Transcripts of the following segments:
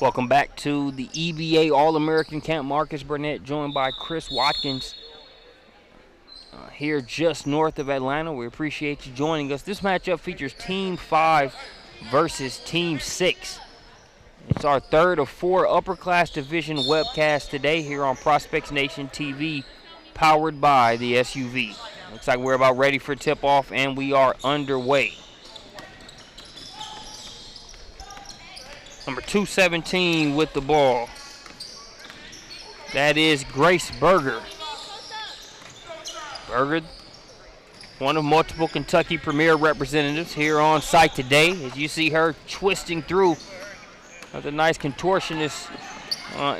Welcome back to the EBA All-American Camp. Marcus Burnett joined by Chris Watkins here just north of Atlanta. We appreciate you joining us. This matchup features Team 5 versus Team 6. It's our third of 4 Upperclass Division webcasts today here on Prospects Nation TV, powered by the SUV. Looks like we're about ready for tip-off, and we are underway. Number 217 with the ball. That is Grace Berger. Berger, one of multiple Kentucky Premier representatives here on site today. As you see her twisting through with a nice contortionist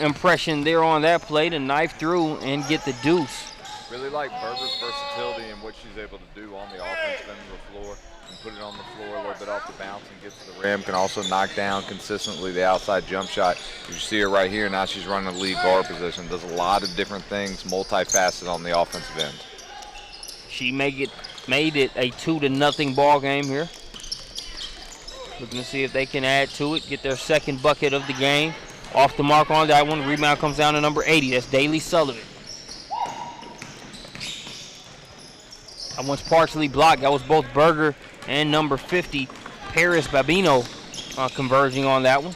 impression there on that play to knife through and get the deuce. Really like Berger's versatility and what she's able to do on the offensive end of the floor. Put it on the floor a little bit off the bounce and get to the rim. Can also knock down consistently the outside jump shot. You see her right here. Now she's running the lead guard position. Does a lot of different things, multifaceted on the offensive end. She made it a 2-0 ball game here. Looking to see if they can add to it, get their second bucket of the game. Off the mark on that one. Rebound comes down to number 80. That's Davey Sullivan. That one's partially blocked. That was both Berger and number 50, Paris Babino, converging on that one.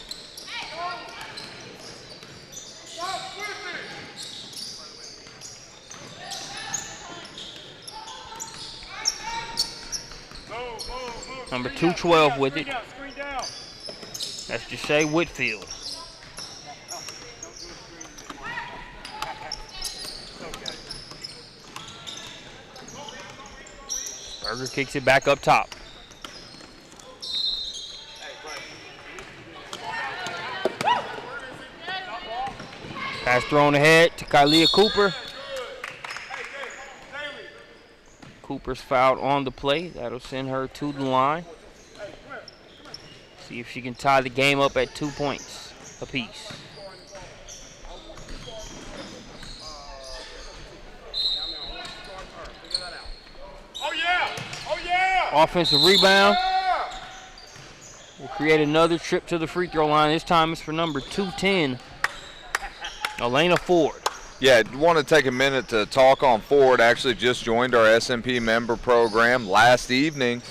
Number 212 with it. That's Jessie Whitfield. Berger kicks it back up top. Pass thrown ahead to Aaliyah Cooper. Cooper's fouled on the play. That'll send her to the line. See if she can tie the game up at 2 points apiece. Offensive rebound. Will create another trip to the free throw line. This time it's for number 210, Elena Ford. Yeah, I want to take a minute to talk on Ford. Actually just joined our SMP member program last evening.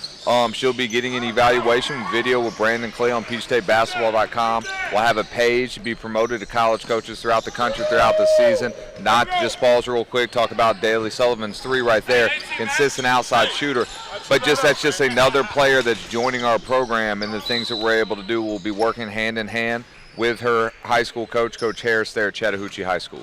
She'll be getting an evaluation video with Brandon Clay on PeachStateBasketball.com. We'll have a page to be promoted to college coaches throughout the country throughout the season. Not to just pause real quick, talk about Davey Sullivan's 3 right there. Consistent outside shooter. But that's just another player that's joining our program, and the things that we're able to do will be working hand in hand with her high school coach, Coach Harris there at Chattahoochee High School.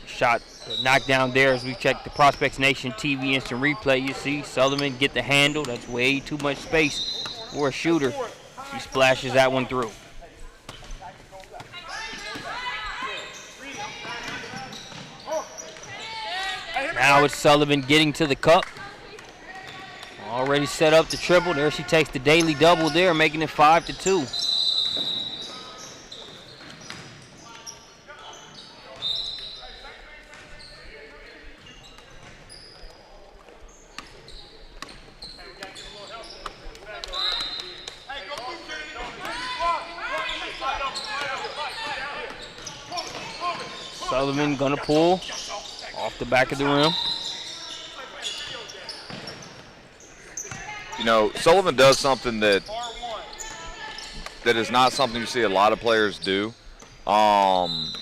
Shot knocked down there as we check the Prospects Nation TV instant replay. You see Sullivan get the handle. That's way too much space for a shooter. She splashes that one through. Now it's Sullivan getting to the cup. Already set up the triple. There she takes the daily double there, making it 5-2. Sullivan gonna pull off the back of the rim. You know, Sullivan does something that is not something you see a lot of players do,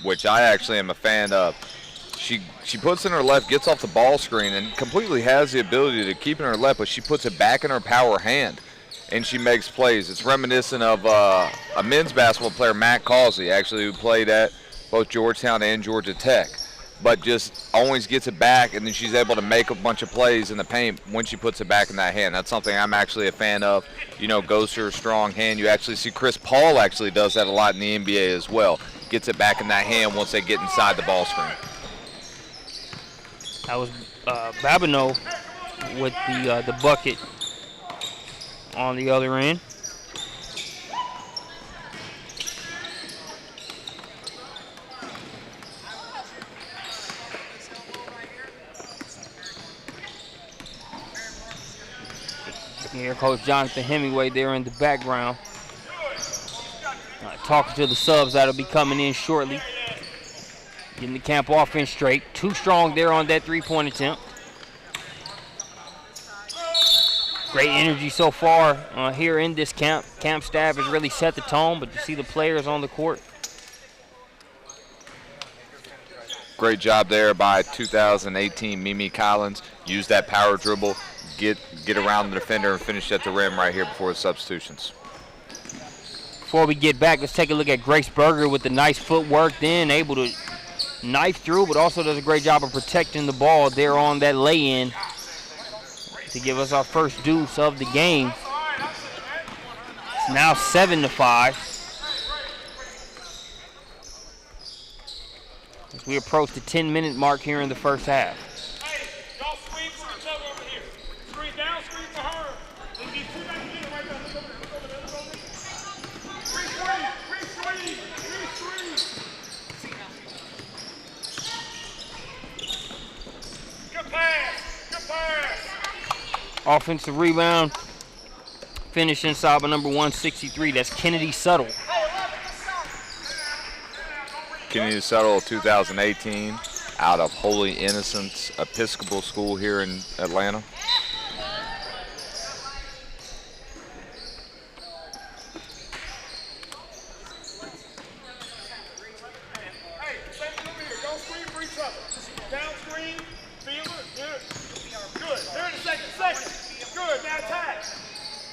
which I actually am a fan of. She puts in her left, gets off the ball screen, and completely has the ability to keep in her left, but she puts it back in her power hand, and she makes plays. It's reminiscent of a men's basketball player, Matt Causey, actually, who played at both Georgetown and Georgia Tech, but just always gets it back, and then she's able to make a bunch of plays in the paint when she puts it back in that hand. That's something I'm actually a fan of. You know, goes to her strong hand. You actually see Chris Paul actually does that a lot in the NBA as well. Gets it back in that hand once they get inside the ball screen. That was Babino with the bucket on the other end. Here, Coach Jonathan Hemingway there in the background. Talking to the subs that'll be coming in shortly. Getting the camp offense straight. Too strong there on that three-point attempt. Great energy so far here in this camp. Camp staff has really set the tone, but you see the players on the court. Great job there by 2018 Mimi Collins. Use that power dribble, get around the defender and finish at the rim right here before the substitutions. Before we get back, let's take a look at Grace Berger with the nice footwork, then able to knife through, but also does a great job of protecting the ball there on that lay-in to give us our first deuce of the game. It's now 7-5. As we approach the 10-minute mark here in the first half. Hey, y'all screen for each other over here. Screen down, screen for her. There's these two back together right there. Look over there, look over there, look over there. Free three. Good pass, good pass. Offensive rebound. Finish inside by number 163. That's Kennedy Suttle. Kennedy Suttle, 2018, out of Holy Innocents Episcopal School here in Atlanta. Hey, same thing over here. Don't screen for each other. Down screen, feel it, good. Good. There in a second. Good, now attack.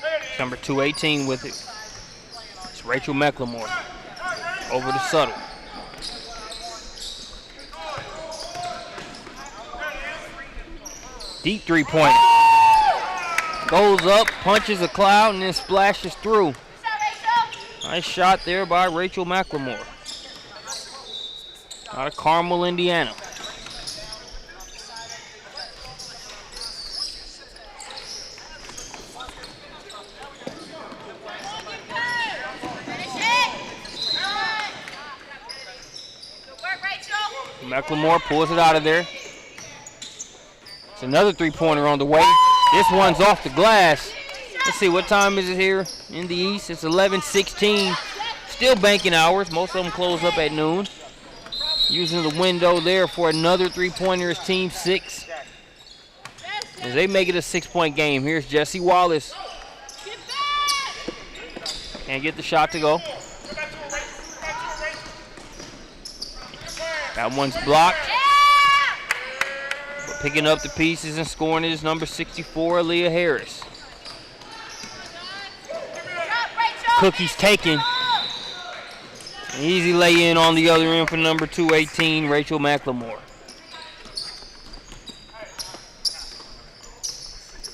There it is. Number 218 with it. It's Rachel McLemore. Over to Suttle. Deep three-point. Goes up, punches a cloud, and then splashes through. Nice shot there by Rachel McLemore. Out of Carmel, Indiana. McLemore pulls it out of there. It's another three-pointer on the way. This one's off the glass. Let's see, what time is it here in the East? It's 11:16. Still banking hours. Most of them close up at noon. Using the window there for another three-pointer is Team 6. As they make it a 6-point game. Here's Jessie Wallace. Can't get the shot to go. That one's blocked. But picking up the pieces and scoring it is number 64, Aaliyah Harris. Cookies taken. An easy lay-in on the other end for number 218, Rachel McLemore.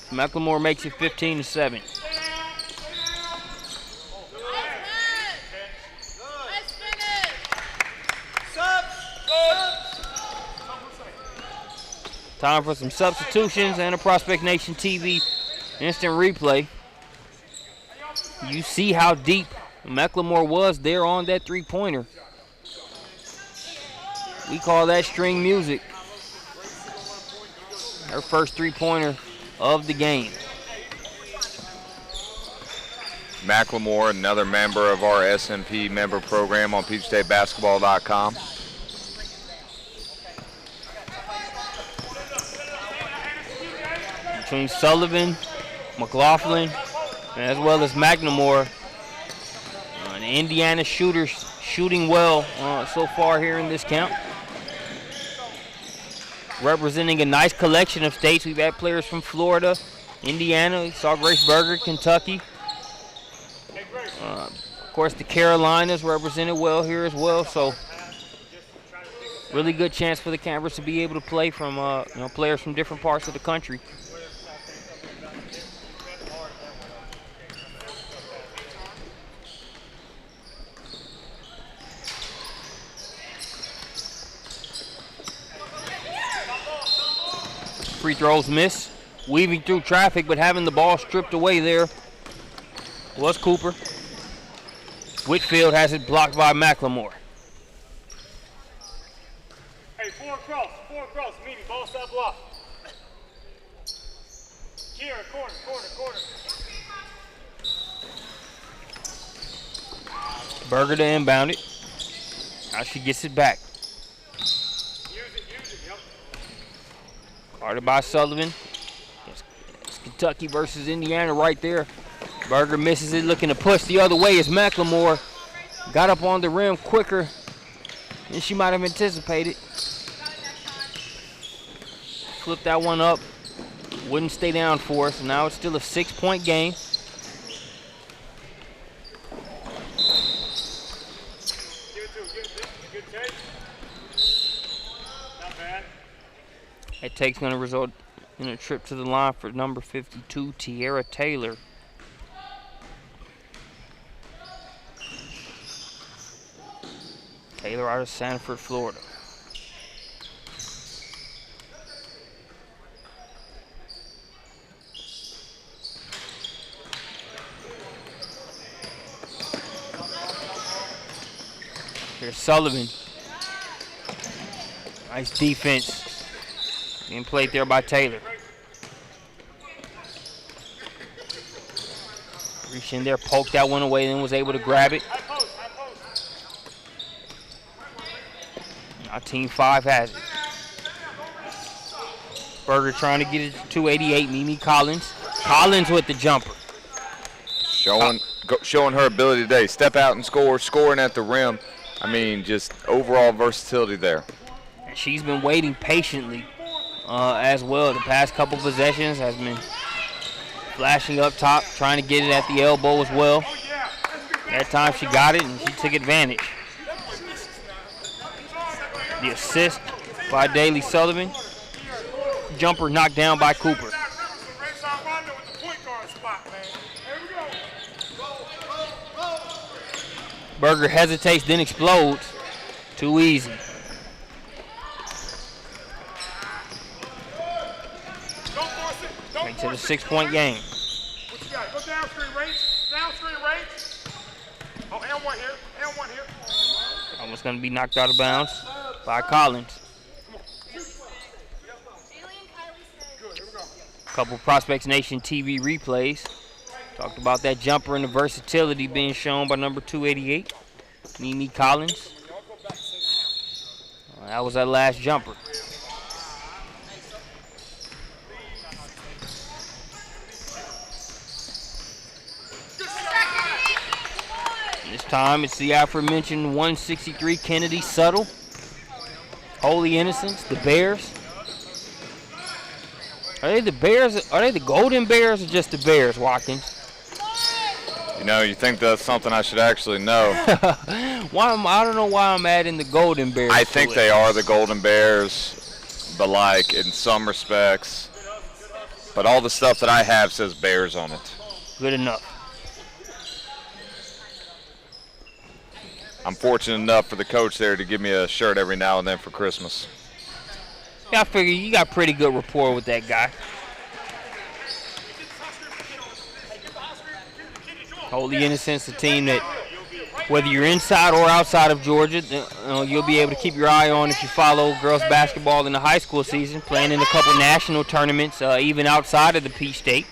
McLemore makes it 15-7. Time for some substitutions and a Prospect Nation TV instant replay. You see how deep McLemore was there on that three-pointer. We call that string music. Her first three-pointer of the game. McLemore, another member of our SMP member program on PeachStateBasketball.com. Between Sullivan, McLaughlin, as well as McLemore. The Indiana shooters shooting well so far here in this camp. Representing a nice collection of states. We've had players from Florida, Indiana. We saw Grace Berger, Kentucky. Of course, the Carolinas represented well here as well. So, really good chance for the Campers to be able to play from players from different parts of the country. Free throws miss. Weaving through traffic, but having the ball stripped away there was Cooper. Whitfield has it blocked by McLemore. Hey, four across, meaning ball stop block. Here, corner. Berger to inbound it. Now she gets it back. Guarded by Sullivan. It's Kentucky versus Indiana right there. Berger misses it, looking to push the other way as McLemore got up on the rim quicker than she might have anticipated. Flipped that one up. Wouldn't stay down for us. Now it's still a 6-point game. That take's going to result in a trip to the line for number 52, Tiara Taylor. Taylor out of Sanford, Florida. Here's Sullivan. Nice defense. Being played there by Taylor. Reached in there, poked that one away, then was able to grab it. Now Team 5 has it. Berger trying to get it to 288. Mimi Collins. Collins with the jumper. Showing her ability today. Step out and score, scoring at the rim. I mean, just overall versatility there. And she's been waiting patiently as well. The past couple possessions has been flashing up top, trying to get it at the elbow as well. That time she got it and she took advantage. The assist by Davey Sullivan. Jumper knocked down by Cooper. Berger hesitates, then explodes. Too easy. Makes it a 6-point game. What you got? Go down screen range. Down screen range. Oh, and one here. And one here. Almost going to be knocked out of bounds by Collins. A couple Prospects Nation TV replays. Talked about that jumper and the versatility being shown by number 288, Mimi Collins. That was that last jumper. This time it's the aforementioned 163 Kennedy Subtle. Holy Innocents, the Bears. Are they the Bears? Are they the Golden Bears or just the Bears, Watkins? You know, you think that's something I should actually know. I don't know why I'm adding the Golden Bears. I think they are the Golden Bears, but like in some respects. But all the stuff that I have says Bears on it. Good enough. I'm fortunate enough for the coach there to give me a shirt every now and then for Christmas. Yeah, I figure you got pretty good rapport with that guy. Holy Innocents, a team that, whether you're inside or outside of Georgia, you'll be able to keep your eye on if you follow girls basketball in the high school season, playing in a couple national tournaments, even outside of the Peach State.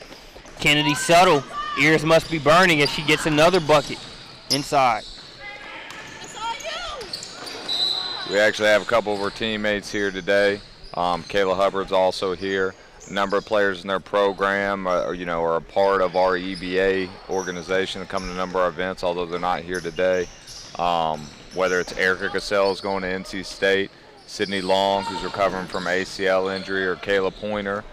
Kennedy Subtle, ears must be burning as she gets another bucket inside. We actually have a couple of our teammates here today. Kayla Hubbard's also here. A number of players in their program are a part of our EBA organization that come to a number of events, although they're not here today. Whether it's Erica Cassell's going to NC State, Sydney Long, who's recovering from ACL injury, or Kayla Pointer.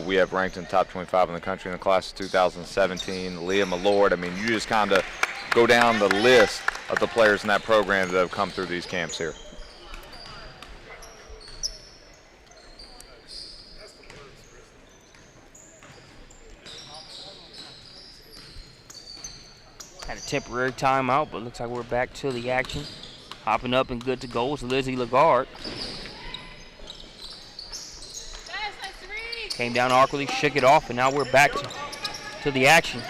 We have ranked in the top 25 in the country in the class of 2017. Leah Millord. I mean, you just kind of go down the list of the players in that program that have come through these camps here. Had a temporary timeout, but looks like we're back to the action. Hopping up and good to go is Lizzie Lagarde. Came down awkwardly, shook it off, and now we're back to the action.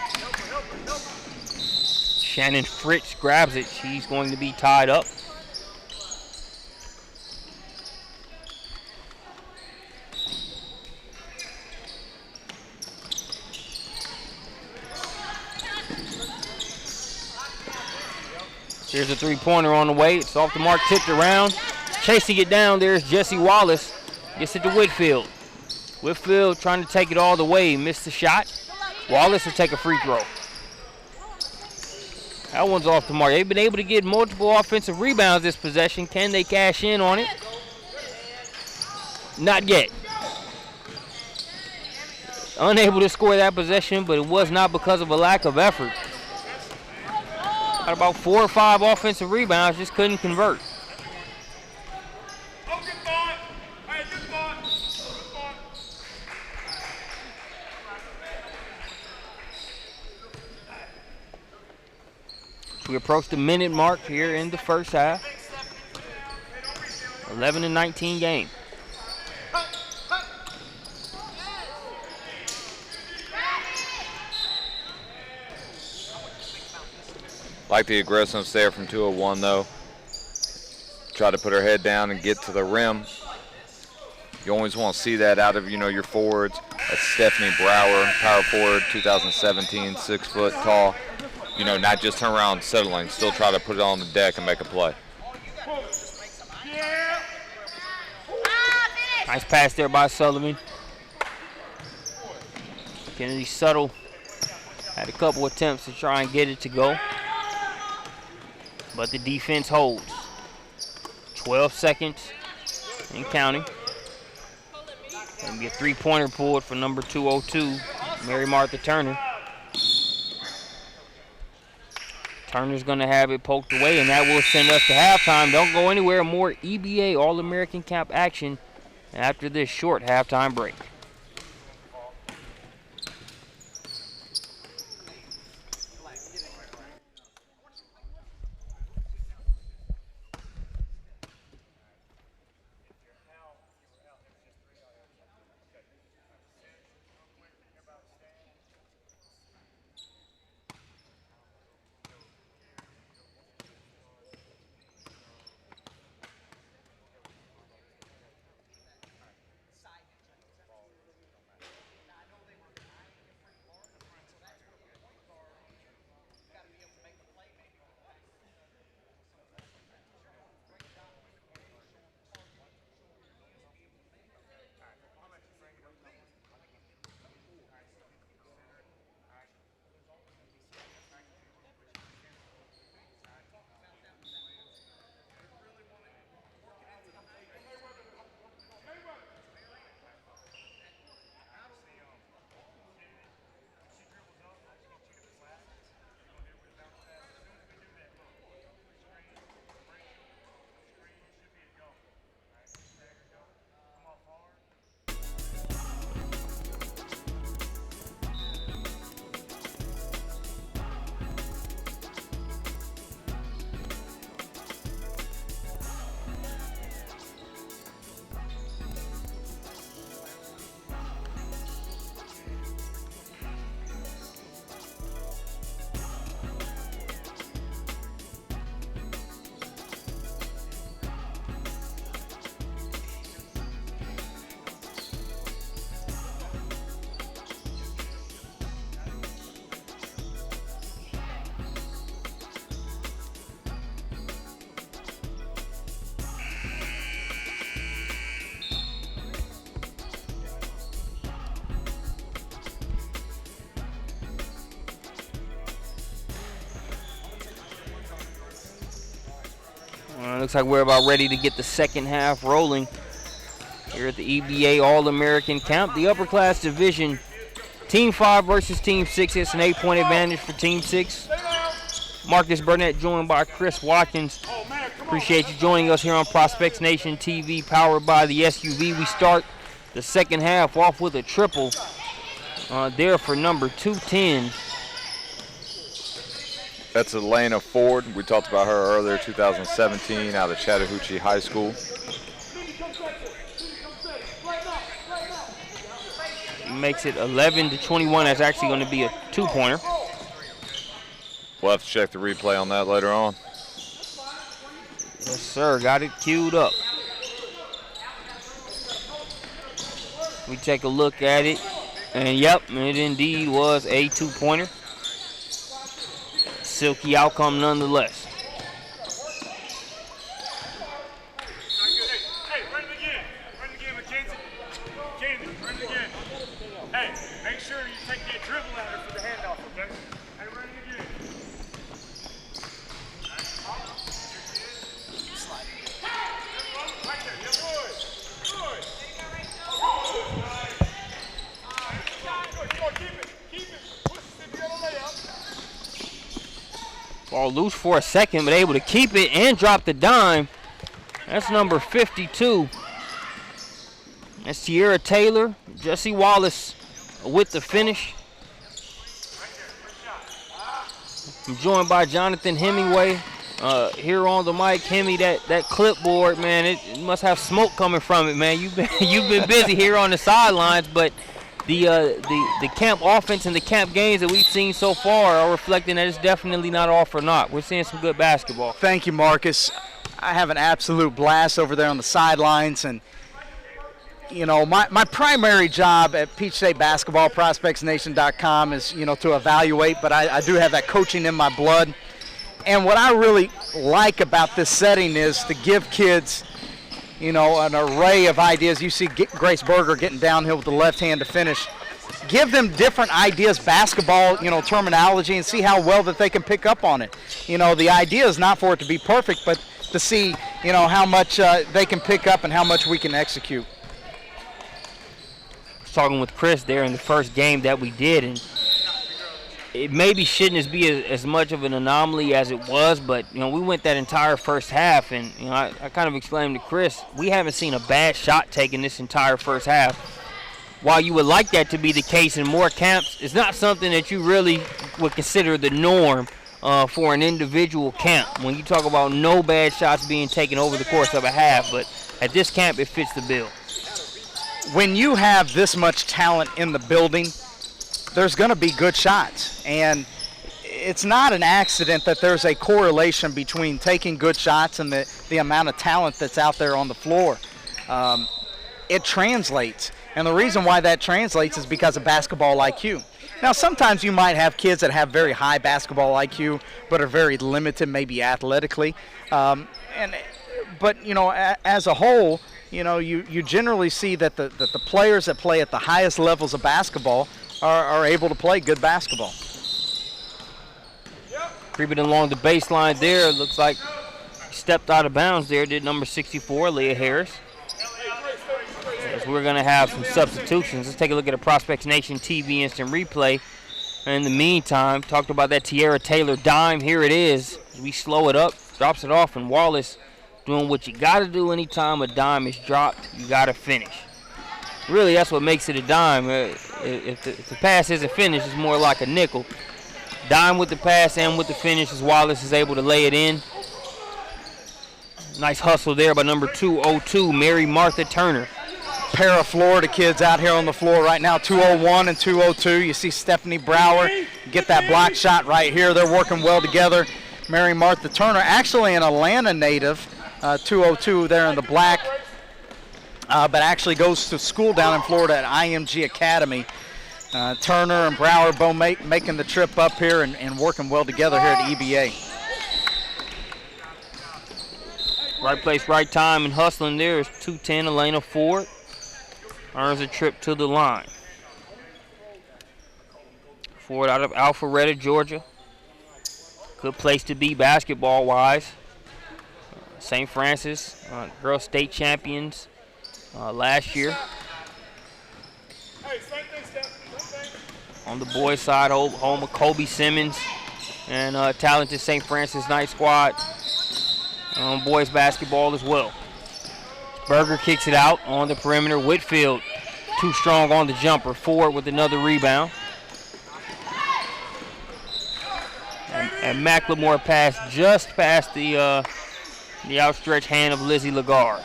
Shannon Fritz grabs it. She's going to be tied up. Here's a three-pointer on the way. It's off the mark, tipped around. Chasing it down, there's Jessie Wallace. Gets it to Whitfield. Whitfield trying to take it all the way. Missed the shot. Wallace will take a free throw. That one's off the mark. They've been able to get multiple offensive rebounds this possession. Can they cash in on it? Not yet. Unable to score that possession, but it was not because of a lack of effort. Got about 4 or 5 offensive rebounds, just couldn't convert. We approach the minute mark here in the first half. 11-19 game. Like the aggressiveness there from 201 though. Try to put her head down and get to the rim. You always want to see that out of, your forwards. That's Stephanie Brower, power forward, 2017, 6 foot tall. Not just turn around and settling, still try to put it on the deck and make a play. Nice pass there by Sullivan. Kennedy Subtle had a couple attempts to try and get it to go, but the defense holds. 12 seconds and counting. Gonna be a three-pointer pulled for number 202, Mary Martha Turner. Turner's going to have it poked away, and that will send us to halftime. Don't go anywhere. More EBA All-American Camp action after this short halftime break. Looks like we're about ready to get the second half rolling here at the EBA All-American Camp. The Upperclass Division, Team 5 versus Team 6. It's an 8-point advantage for Team 6. Marcus Burnett joined by Chris Watkins. Appreciate you joining us here on Prospects Nation TV, powered by the SUV. We start the second half off with a triple there for number 210. That's Elena Ford. We talked about her earlier, 2017, out of Chattahoochee High School. Makes it 11-21. That's actually going to be a two-pointer. We'll have to check the replay on that later on. Yes, sir. Got it queued up. We take a look at it. And, yep, it indeed was a two-pointer. Silky outcome nonetheless. Ball loose for a second, but able to keep it and drop the dime. That's number 52. That's Tierra Taylor. Jessie Wallace with the finish. I'm joined by Jonathan Hemingway here on the mic. Hemi, that clipboard, man, it must have smoke coming from it, man. You've been busy here on the sidelines, but the camp offense and the camp games that we've seen so far are reflecting that it's definitely not all for naught. We're seeing some good basketball. Thank you, Marcus. I have an absolute blast over there on the sidelines, and you know, my primary job at Peach State Basketball, ProspectsNation.com, is, you know, to evaluate, but I do have that coaching in my blood. And what I really like about this setting is to give kids, you know, an array of ideas. You see Grace Berger getting downhill with the left hand to finish. Give them different ideas, basketball, you know, terminology, and see how well that they can pick up on it. You know, the idea is not for it to be perfect, but to see, you know, how much they can pick up and how much we can execute. Talking with Chris there in the first game that we did, and it maybe shouldn't be as much of an anomaly as it was, but you know, we went that entire first half, and you know, I kind of explained to Chris, we haven't seen a bad shot taken this entire first half. While you would like that to be the case in more camps, it's not something that you really would consider the norm for an individual camp. When you talk about no bad shots being taken over the course of a half, but at this camp it fits the bill. When you have this much talent in the building, there's going to be good shots. And it's not an accident that there's a correlation between taking good shots and the amount of talent that's out there on the floor. It translates. And the reason why that translates is because of basketball IQ. Now, sometimes you might have kids that have very high basketball IQ but are very limited maybe athletically. But, you know, as a whole, you know, you generally see that the players that play at the highest levels of basketball are able to play good basketball. Creeping along the baseline there, looks like stepped out of bounds there, did number 64, Aaliyah Harris. As we're going to have some substitutions. Let's take a look at a Prospects Nation TV instant replay. And in the meantime, talked about that Tierra Taylor dime. Here it is. We slow it up, drops it off, and Wallace doing what you got to do anytime a dime is dropped. You got to finish. Really, that's what makes it a dime. If the pass isn't finished, it's more like a nickel. Dime with the pass and with the finish as Wallace is able to lay it in. Nice hustle there by number 202, Mary Martha Turner. Pair of Florida kids out here on the floor right now, 201 and 202. You see Stephanie Brower get that block shot right here. They're working well together. Mary Martha Turner, actually an Atlanta native, 202 there in the black, but actually goes to school down in Florida at IMG Academy. Turner and Brower both making the trip up here and working well together here at EBA. Right place, right time, and hustling there is 210 Elena Ford. Earns a trip to the line. Ford out of Alpharetta, Georgia. Good place to be basketball-wise. St. Francis, girls state champions last year. On the boys' side, home of Kobe Simmons and talented St. Francis Knight squad on boys basketball as well. Berger kicks it out on the perimeter. Whitfield too strong on the jumper. Ford with another rebound. And McLemore passed just past the outstretched hand of Lizzie Lagarde.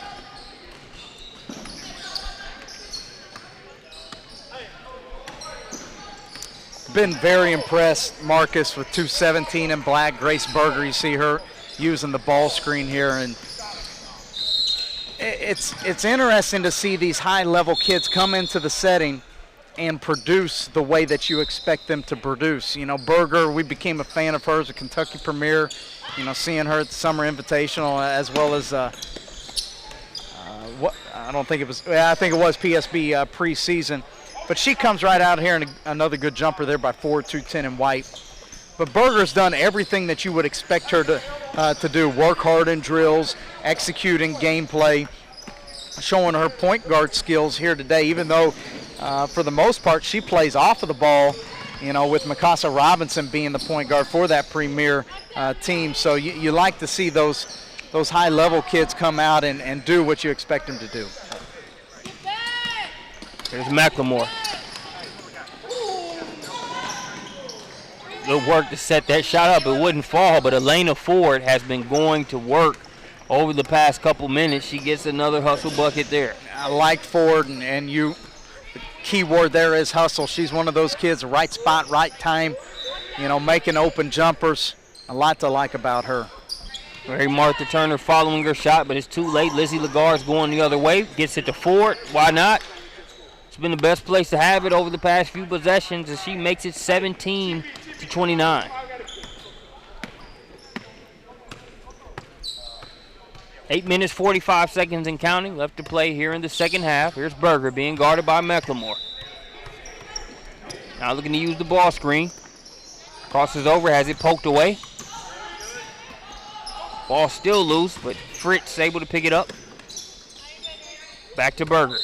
Been very impressed, Marcus, with 217 in black. Grace Berger, you see her using the ball screen here, and it's interesting to see these high-level kids come into the setting and produce the way that you expect them to produce. You know, Berger, we became a fan of hers, a Kentucky Premier, you know, seeing her at the Summer Invitational, as well as I think it was PSB preseason. But she comes right out here, and another good jumper there by Ford, 210 in white. But Berger's done everything that you would expect her to do. Work hard in drills, executing gameplay, showing her point guard skills here today, even though for the most part she plays off of the ball. you know, with Mikasa Robinson being the point guard for that premier team. So you like to see those high-level kids come out and do what you expect them to do. Here's McLemore. Good work to set that shot up. It wouldn't fall, but Elena Ford has been going to work over the past couple minutes. She gets another hustle bucket there. I like Ford, and the key word there is hustle. She's one of those kids, right spot, right time, you know, making open jumpers. A lot to like about her. Mary Martha Turner following her shot, but it's too late. Lizzie Lagarde's going the other way. Gets it to Ford. Why not? It's been the best place to have it over the past few possessions, as she makes it 17-29. 8 minutes, 45 seconds and counting left to play here in the second half. Here's Berger being guarded by McLemore. Now looking to use the ball screen. Crosses over, has it poked away. Ball still loose, but Fritz able to pick it up. Back to Berger.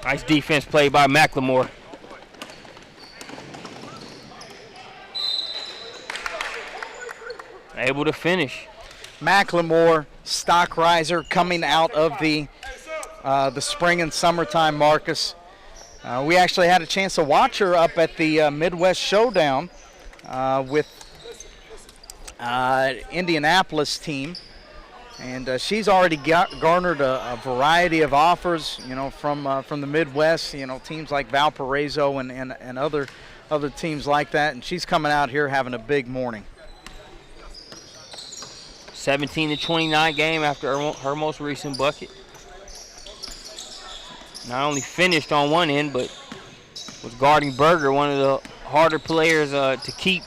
Nice defense play by McLemore. Able to finish. McLemore, stock riser, coming out of the spring and summertime, Marcus. We actually had a chance to watch her up at the Midwest Showdown with Indianapolis team, and she's already garnered a variety of offers, you know, from the Midwest, you know, teams like Valparaiso and other teams like that, and she's coming out here having a big morning. 17-29 game after her most recent bucket. Not only finished on one end, but was guarding Berger, one of the harder players to keep.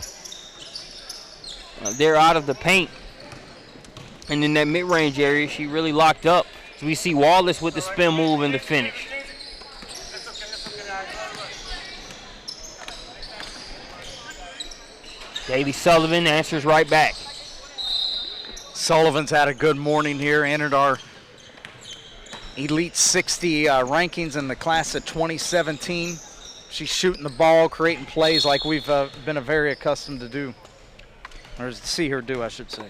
They're out of the paint. And in that mid-range area, she really locked up. So we see Wallace with the spin move and the finish. Davey Sullivan answers right back. Sullivan's had a good morning here, entered our Elite 60 rankings in the class of 2017. She's shooting the ball, creating plays like we've been very accustomed to do, or to see her do, I should say.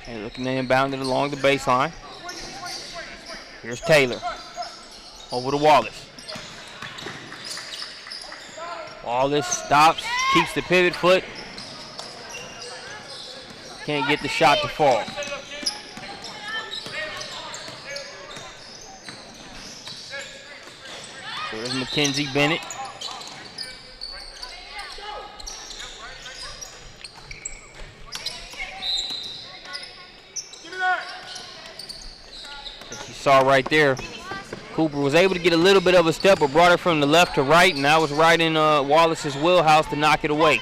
And looking to inbound it along the baseline. Here's Taylor. Over to Wallace. Wallace stops, keeps the pivot foot. Can't get the shot to fall. There's Mackenzie Bennett. As you saw right there, Cooper was able to get a little bit of a step, but brought her from the left to right, and that was right in Wallace's wheelhouse to knock it away.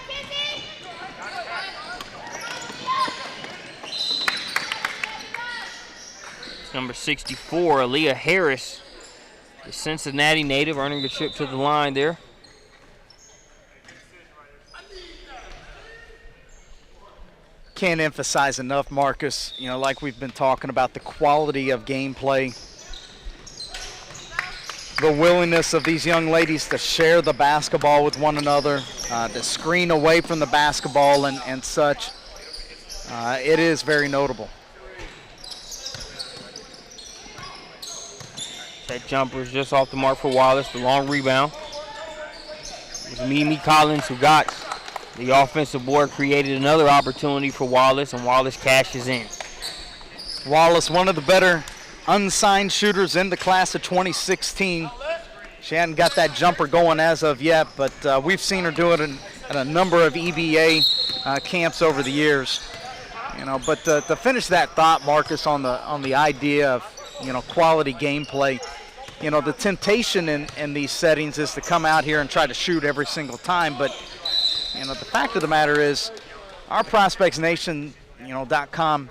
Number 64, Aaliyah Harris, the Cincinnati native, earning a trip to the line there. Can't emphasize enough, Marcus, you know, like we've been talking about, the quality of gameplay, the willingness of these young ladies to share the basketball with one another, to screen away from the basketball and such. It is very notable. That jumper is just off the mark for Wallace. The long rebound. It was Mimi Collins who got the offensive board, created another opportunity for Wallace, and Wallace cashes in. Wallace, one of the better unsigned shooters in the class of 2016. She hadn't got that jumper going as of yet, but we've seen her do it at a number of EBA camps over the years. You know, but to finish that thought, Marcus, on the idea of, you know, quality gameplay. You know, the temptation in these settings is to come out here and try to shoot every single time, but, you know, the fact of the matter is our ProspectsNation.com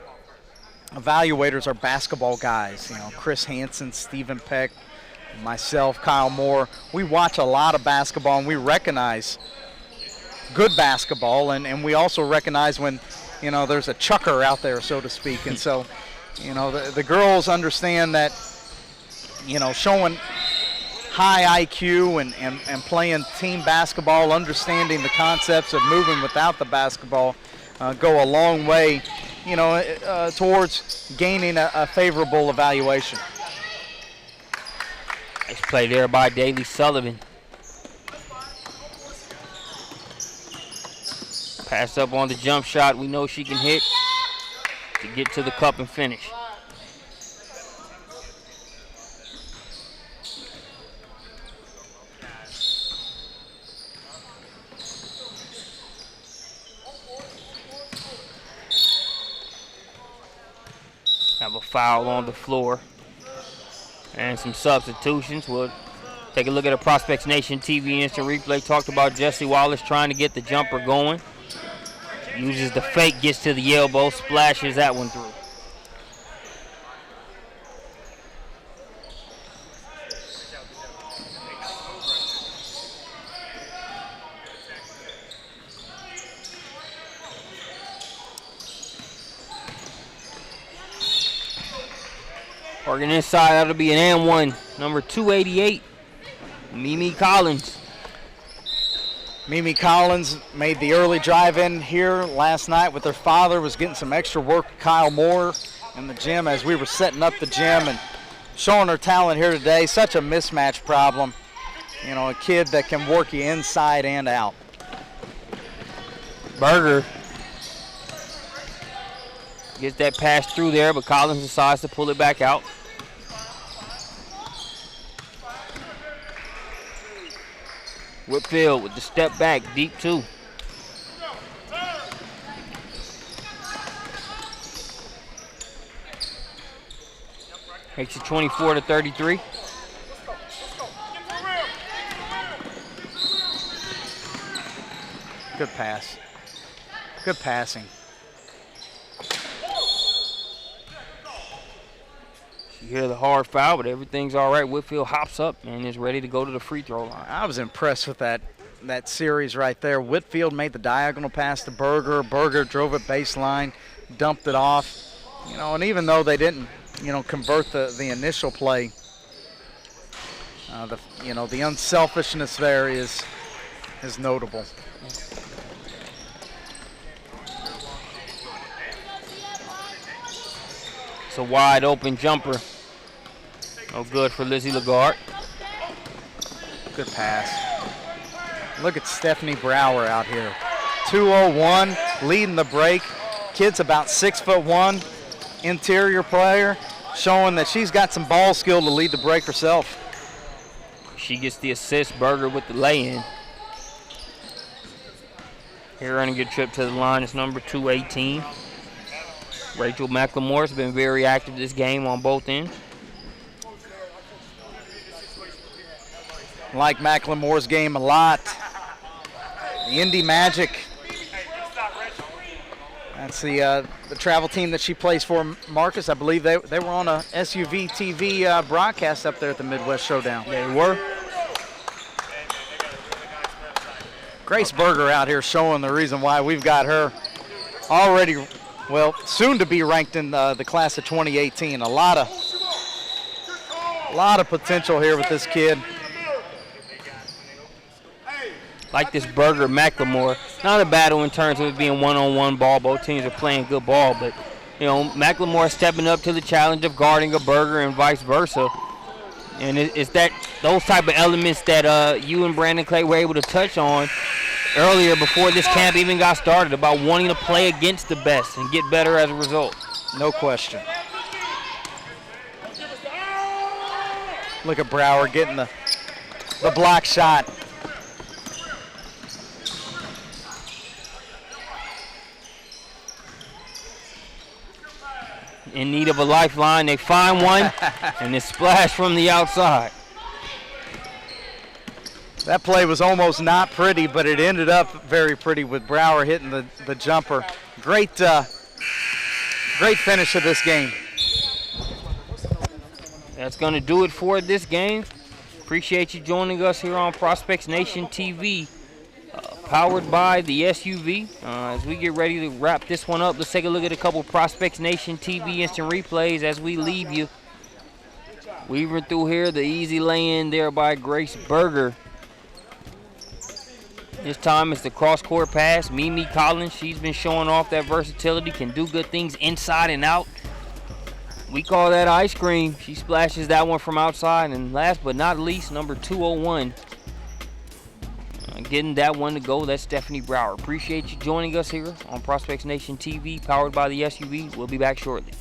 evaluators are basketball guys. You know, Chris Hansen, Stephen Peck, myself, Kyle Moore. We watch a lot of basketball, and we recognize good basketball, and we also recognize when, you know, there's a chucker out there, so to speak. And so, you know, the girls understand that, you know, showing high IQ and playing team basketball, understanding the concepts of moving without the basketball, go a long way, you know, towards gaining a favorable evaluation. Nice play there by Davey Sullivan. Pass up on the jump shot. We know she can hit to get to the cup and finish. Have a foul on the floor and some substitutions. We'll take a look at a Prospects Nation TV instant replay. Talked about Jessie Wallace trying to get the jumper going. Uses the fake, gets to the elbow, splashes that one through. Working inside, that'll be an and one. Number 288, Mimi Collins. Mimi Collins made the early drive in here last night with her father, was getting some extra work with Kyle Moore in the gym as we were setting up the gym and showing her talent here today. Such a mismatch problem. You know, a kid that can work you inside and out. Berger gets that pass through there, but Collins decides to pull it back out. Whitfield with the step back, deep two. Makes it 24-33. Good pass. Good passing. You hear the hard foul, but everything's all right. Whitfield hops up and is ready to go to the free throw line. I was impressed with that series right there. Whitfield made the diagonal pass to Berger. Berger drove it baseline, dumped it off. You know, and even though they didn't, you know, convert the initial play, the unselfishness there is notable. It's a wide open jumper. No good for Lizzie Lagarde. Good pass. Look at Stephanie Brower out here. 2:01, leading the break. Kid's about 6'1", interior player, showing that she's got some ball skill to lead the break herself. She gets the assist. Berger with the lay-in. Here running a good trip to the line is number 218. Rachel McLemore has been very active this game on both ends. Like McLemore's game a lot. The Indy Magic. That's the travel team that she plays for, Marcus. I believe they were on a SUV TV broadcast up there at the Midwest Showdown. They were. Grace Berger out here showing the reason why we've got her already, well, soon to be ranked in the class of 2018. A lot of potential here with this kid. Like this Berger McLemore. Not a battle in terms of it being one-on-one ball. Both teams are playing good ball, but you know, McLemore stepping up to the challenge of guarding a Berger and vice versa. And it's that those type of elements that you and Brandon Clay were able to touch on earlier before this camp even got started, about wanting to play against the best and get better as a result. No question. Look at Brower getting the block shot. In need of a lifeline, they find one, and it's splashed from the outside. That play was almost not pretty, but it ended up very pretty with Brower hitting the jumper. Great finish of this game. That's going to do it for this game. Appreciate you joining us here on Prospects Nation TV, powered by the SUV. As we get ready to wrap this one up, let's take a look at a couple Prospects Nation TV instant replays as we leave you Weaving through here, the easy lay-in there by Grace Berger. This time it's the cross-court pass. Mimi Collins, she's been showing off that versatility, can do good things inside and out. We call that ice cream. She splashes that one from outside. And last but not least, number 201. Getting that one to go, that's Stephanie Brower. Appreciate you joining us here on Prospects Nation TV, powered by the SUV. We'll be back shortly.